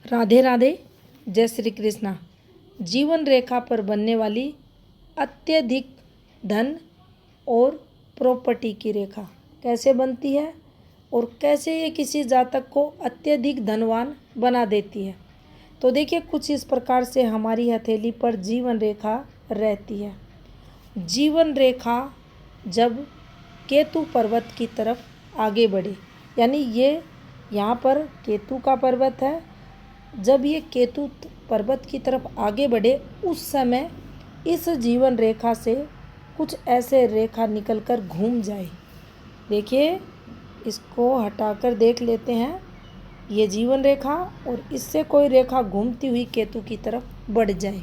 राधे राधे, जय श्री कृष्णा। जीवन रेखा पर बनने वाली अत्यधिक धन और प्रॉपर्टी की रेखा कैसे बनती है और कैसे ये किसी जातक को अत्यधिक धनवान बना देती है। तो देखिए, कुछ इस प्रकार से हमारी हथेली पर जीवन रेखा रहती है। जीवन रेखा जब केतु पर्वत की तरफ आगे बढ़े, यानी ये यहाँ पर केतु का पर्वत है, जब ये केतु पर्वत की तरफ आगे बढ़े उस समय इस जीवन रेखा से कुछ ऐसे रेखा निकलकर घूम जाए। देखिए, इसको हटाकर देख लेते हैं, ये जीवन रेखा और इससे कोई रेखा घूमती हुई केतु की तरफ बढ़ जाए,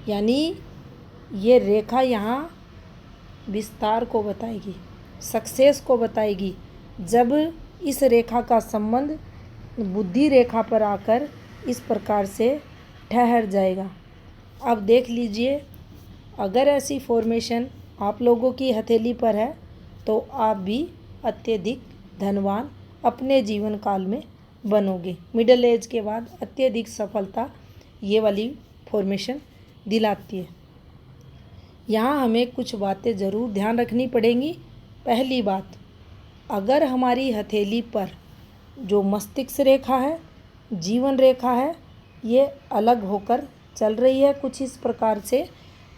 यानी ये रेखा यहाँ विस्तार को बताएगी, सक्सेस को बताएगी। जब इस रेखा का संबंध बुद्धि रेखा पर आकर इस प्रकार से ठहर जाएगा। अब देख लीजिए, अगर ऐसी फॉर्मेशन आप लोगों की हथेली पर है तो आप भी अत्यधिक धनवान अपने जीवन काल में बनोगे। मिडिल एज के बाद अत्यधिक सफलता ये वाली फॉर्मेशन दिलाती है। यहाँ हमें कुछ बातें ज़रूर ध्यान रखनी पड़ेंगी। पहली बात, अगर हमारी हथेली पर जो मस्तिष्क रेखा है, जीवन रेखा है, ये अलग होकर चल रही है कुछ इस प्रकार से,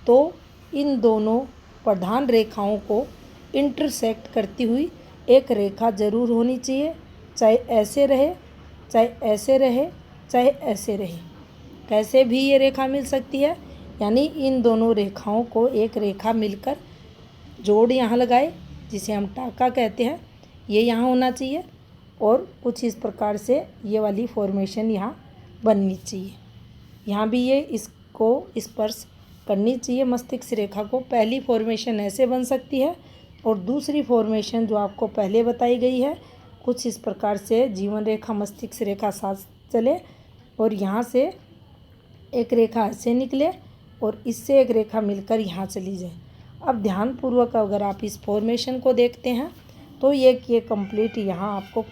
तो इन दोनों प्रधान रेखाओं को इंटरसेक्ट करती हुई एक रेखा ज़रूर होनी चाहिए। चाहे ऐसे रहे, चाहे ऐसे रहे, चाहे ऐसे रहे, कैसे भी ये रेखा मिल सकती है। यानी इन दोनों रेखाओं को एक रेखा मिलकर जोड़ यहाँ लगाए, जिसे हम टाका कहते हैं, ये यहाँ होना चाहिए और कुछ इस प्रकार से ये वाली फॉर्मेशन यहाँ बननी चाहिए। यहाँ भी ये इसको स्पर्श करनी चाहिए मस्तिष्क रेखा को। पहली फॉर्मेशन ऐसे बन सकती है और दूसरी फॉर्मेशन जो आपको पहले बताई गई है, कुछ इस प्रकार से जीवन रेखा मस्तिष्क रेखा साथ चले और यहाँ से एक रेखा ऐसे निकले और इससे एक रेखा मिलकर यहाँ चली जाए। अब ध्यानपूर्वक अगर आप इस फॉर्मेशन को देखते हैं तो ये कंप्लीट यहाँ आपको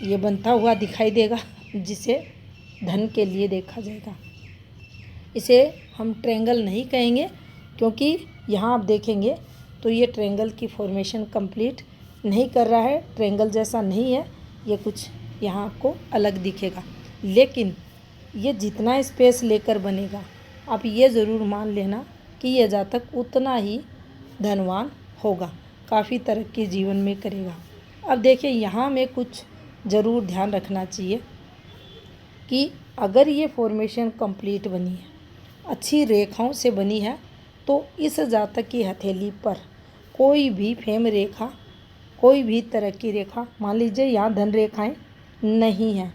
ये बनता हुआ दिखाई देगा, जिसे धन के लिए देखा जाएगा। इसे हम ट्रायंगल नहीं कहेंगे, क्योंकि यहाँ आप देखेंगे तो ये ट्रायंगल की फॉर्मेशन कंप्लीट नहीं कर रहा है, ट्रायंगल जैसा नहीं है, ये कुछ यहाँ आपको अलग दिखेगा। लेकिन ये जितना स्पेस लेकर बनेगा, आप ये ज़रूर मान लेना कि यह जातक उतना ही धनवान होगा, काफ़ी तरक्की जीवन में करेगा। अब देखिए, यहाँ में कुछ ज़रूर ध्यान रखना चाहिए कि अगर ये फॉर्मेशन कंप्लीट बनी है, अच्छी रेखाओं से बनी है, तो इस जातक की हथेली पर कोई भी फेम रेखा, कोई भी तरक्की रेखा, मान लीजिए यहाँ धन रेखाएं नहीं हैं,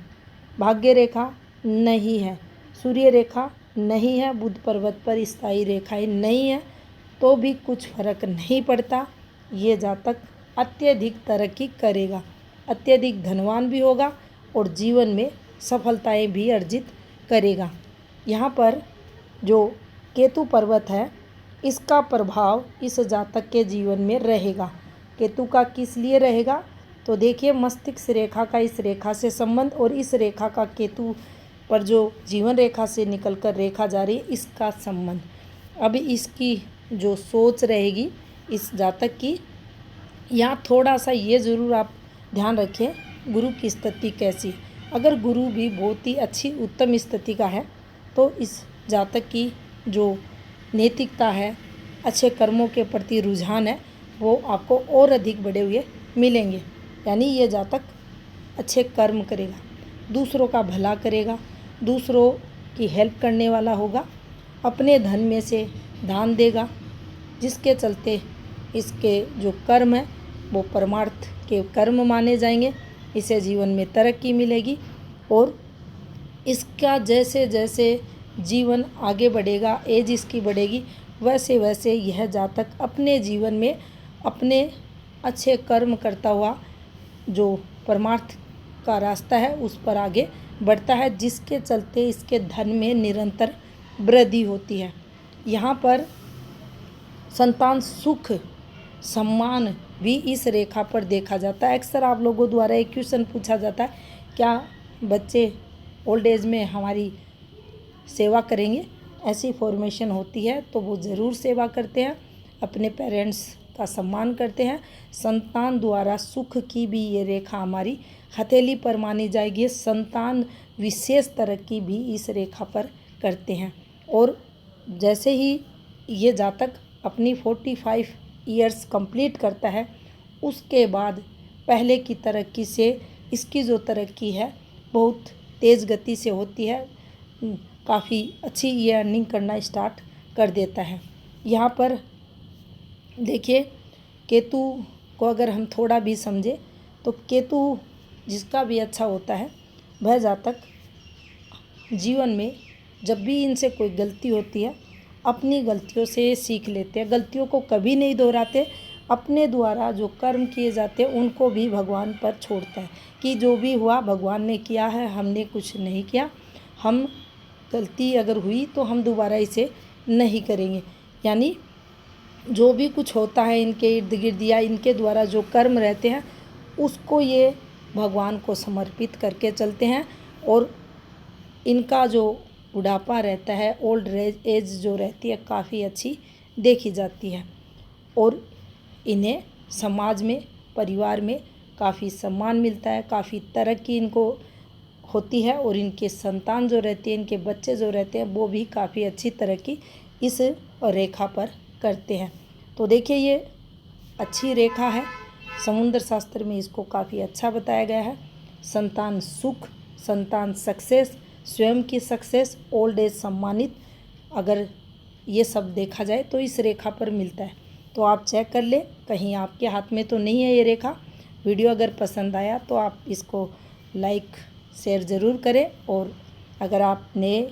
भाग्य रेखा नहीं है, सूर्य रेखा नहीं है, बुध पर्वत पर स्थायी रेखाएं नहीं है, तो भी कुछ फर्क नहीं पड़ता। ये जातक अत्यधिक तरक्की करेगा, अत्यधिक धनवान भी होगा और जीवन में सफलताएं भी अर्जित करेगा। यहाँ पर जो केतु पर्वत है, इसका प्रभाव इस जातक के जीवन में रहेगा। केतु का किस लिए रहेगा, तो देखिए, मस्तिष्क रेखा का इस रेखा से संबंध और इस रेखा का केतु पर जो जीवन रेखा से निकलकर रेखा जा रही है, इसका संबंध। अब इसकी जो सोच रहेगी इस जातक की, यहाँ थोड़ा सा ये ज़रूर आप ध्यान रखें, गुरु की स्थिति कैसी। अगर गुरु भी बहुत ही अच्छी उत्तम स्थिति का है तो इस जातक की जो नैतिकता है, अच्छे कर्मों के प्रति रुझान है, वो आपको और अधिक बढ़े हुए मिलेंगे। यानी ये जातक अच्छे कर्म करेगा, दूसरों का भला करेगा, दूसरों की हेल्प करने वाला होगा, अपने धन में से दान देगा, जिसके चलते इसके जो कर्म है वो परमार्थ के कर्म माने जाएंगे। इसे जीवन में तरक्की मिलेगी और इसका जैसे जैसे जीवन आगे बढ़ेगा, एज इसकी बढ़ेगी, वैसे वैसे यह जातक अपने जीवन में अपने अच्छे कर्म करता हुआ जो परमार्थ का रास्ता है उस पर आगे बढ़ता है, जिसके चलते इसके धन में निरंतर वृद्धि होती है। यहाँ पर संतान सुख, सम्मान भी इस रेखा पर देखा जाता है। अक्सर आप लोगों द्वारा एक क्वेश्चन पूछा जाता है, क्या बच्चे ओल्ड एज में हमारी सेवा करेंगे, ऐसी फॉर्मेशन होती है, तो वो ज़रूर सेवा करते हैं, अपने पेरेंट्स का सम्मान करते हैं। संतान द्वारा सुख की भी ये रेखा हमारी हथेली पर मानी जाएगी। संतान विशेष तरक्की भी इस रेखा पर करते हैं। और जैसे ही ये जातक अपनी 45 ईयर्स कंप्लीट करता है, उसके बाद पहले की तरक्की से इसकी जो तरक्की है बहुत तेज़ गति से होती है, काफ़ी अच्छी ये अर्निंग करना स्टार्ट कर देता है। यहाँ पर देखिए, केतु को अगर हम थोड़ा भी समझे तो केतु जिसका भी अच्छा होता है, वह जातक जीवन में जब भी इनसे कोई गलती होती है, अपनी गलतियों से सीख लेते हैं, गलतियों को कभी नहीं दोहराते। अपने द्वारा जो कर्म किए जाते हैं उनको भी भगवान पर छोड़ता है कि जो भी हुआ भगवान ने किया है, हमने कुछ नहीं किया। हम गलती अगर हुई तो हम दोबारा इसे नहीं करेंगे। यानी जो भी कुछ होता है इनके इर्द गिर्द या इनके द्वारा जो कर्म रहते हैं, उसको ये भगवान को समर्पित करके चलते हैं। और इनका जो बुढ़ापा रहता है, ओल्ड एज जो रहती है, काफ़ी अच्छी देखी जाती है। और इन्हें समाज में, परिवार में काफ़ी सम्मान मिलता है, काफ़ी तरक्की इनको होती है। और इनके संतान जो रहती है, इनके बच्चे जो रहते हैं, वो भी काफ़ी अच्छी तरक्की इस रेखा पर करते हैं। तो देखिए, ये अच्छी रेखा है, समुद्र शास्त्र में इसको काफ़ी अच्छा बताया गया है। संतान सुख, संतान सक्सेस, स्वयं की सक्सेस, ओल्ड एज सम्मानित, अगर ये सब देखा जाए तो इस रेखा पर मिलता है। तो आप चेक कर ले, कहीं आपके हाथ में तो नहीं है ये रेखा। वीडियो अगर पसंद आया तो आप इसको लाइक शेयर ज़रूर करें, और अगर आप नए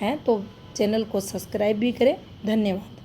हैं तो चैनल को सब्सक्राइब भी करें। धन्यवाद।